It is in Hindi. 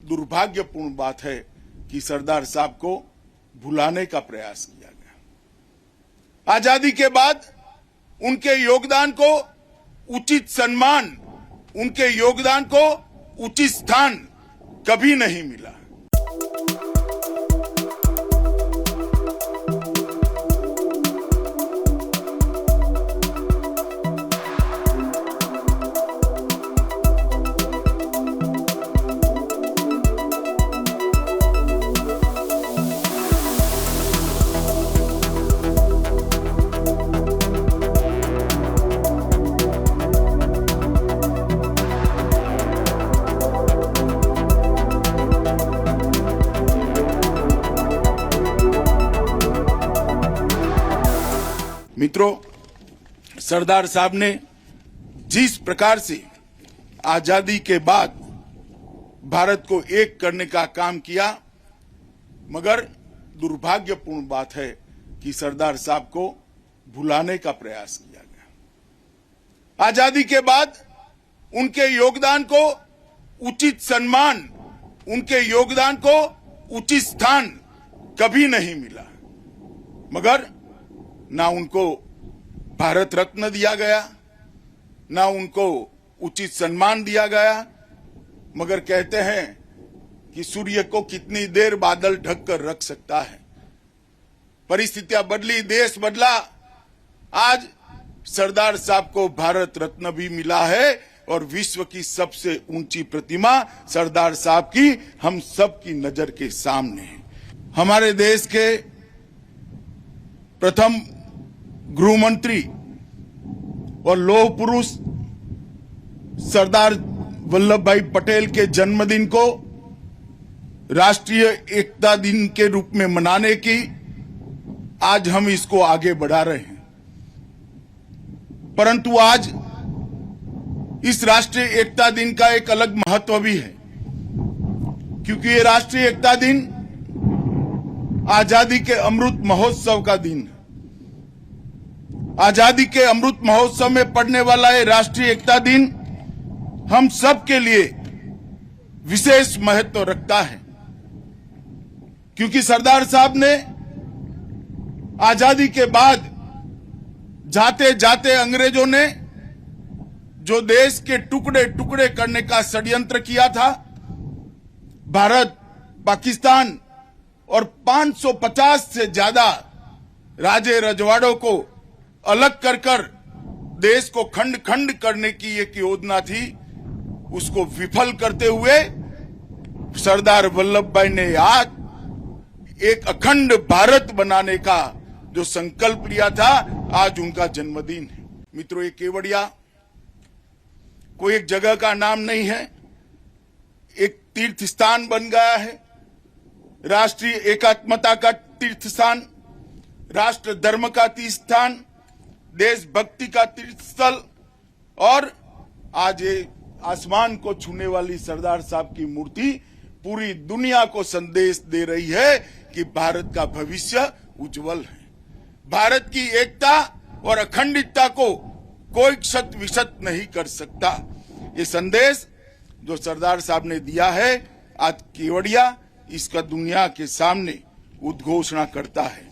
दुर्भाग्यपूर्ण बात है कि सरदार साहब को भुलाने का प्रयास किया गया। आजादी के बाद उनके योगदान को उचित सम्मान, उनके योगदान को उचित स्थान कभी नहीं मिला। मित्रों, सरदार साहब ने जिस प्रकार से आजादी के बाद भारत को एक करने का काम किया, मगर दुर्भाग्यपूर्ण बात है कि सरदार साहब को भुलाने का प्रयास किया गया। आजादी के बाद उनके योगदान को उचित सम्मान, उनके योगदान को उचित स्थान कभी नहीं मिला, मगर ना उनको भारत रत्न दिया गया, ना उनको उचित सम्मान दिया गया, मगर कहते हैं कि सूर्य को कितनी देर बादल ढक कर रख सकता है। परिस्थितियां बदली, देश बदला, आज सरदार साहब को भारत रत्न भी मिला है और विश्व की सबसे ऊंची प्रतिमा सरदार साहब की हम सब की नजर के सामने है। हमारे देश के प्रथम गृह मंत्री और लौह पुरुष सरदार वल्लभ भाई पटेल के जन्मदिन को राष्ट्रीय एकता दिन के रूप में मनाने की आज हम इसको आगे बढ़ा रहे हैं। परंतु आज इस राष्ट्रीय एकता दिन का एक अलग महत्व भी है, क्योंकि ये राष्ट्रीय एकता दिन आजादी के अमृत महोत्सव का दिन है। आजादी के अमृत महोत्सव में पड़ने वाला ये राष्ट्रीय एकता दिन हम सब के लिए विशेष महत्व रखता है, क्योंकि सरदार साहब ने आजादी के बाद जाते जाते अंग्रेजों ने जो देश के टुकड़े टुकड़े करने का षड्यंत्र किया था, भारत, पाकिस्तान और 550 से ज्यादा राजे रजवाड़ों को अलग कर देश को खंड खंड करने की एक योजना थी, उसको विफल करते हुए सरदार वल्लभ भाई ने आज एक अखंड भारत बनाने का जो संकल्प लिया था, आज उनका जन्मदिन है। मित्रों, ये केवड़िया कोई एक जगह का नाम नहीं है, एक तीर्थ स्थान बन गया है, राष्ट्रीय एकात्मता का तीर्थ स्थान, राष्ट्र धर्म का तीर्थ स्थान, देशभक्ति का तीर्थ स्थल, और आज ये आसमान को छूने वाली सरदार साहब की मूर्ति पूरी दुनिया को संदेश दे रही है कि भारत का भविष्य उज्जवल है। भारत की एकता और अखंडितता को कोई क्षत विक्षत नहीं कर सकता। ये संदेश जो सरदार साहब ने दिया है, आज केवड़िया इसका दुनिया के सामने उद्घोषणा करता है।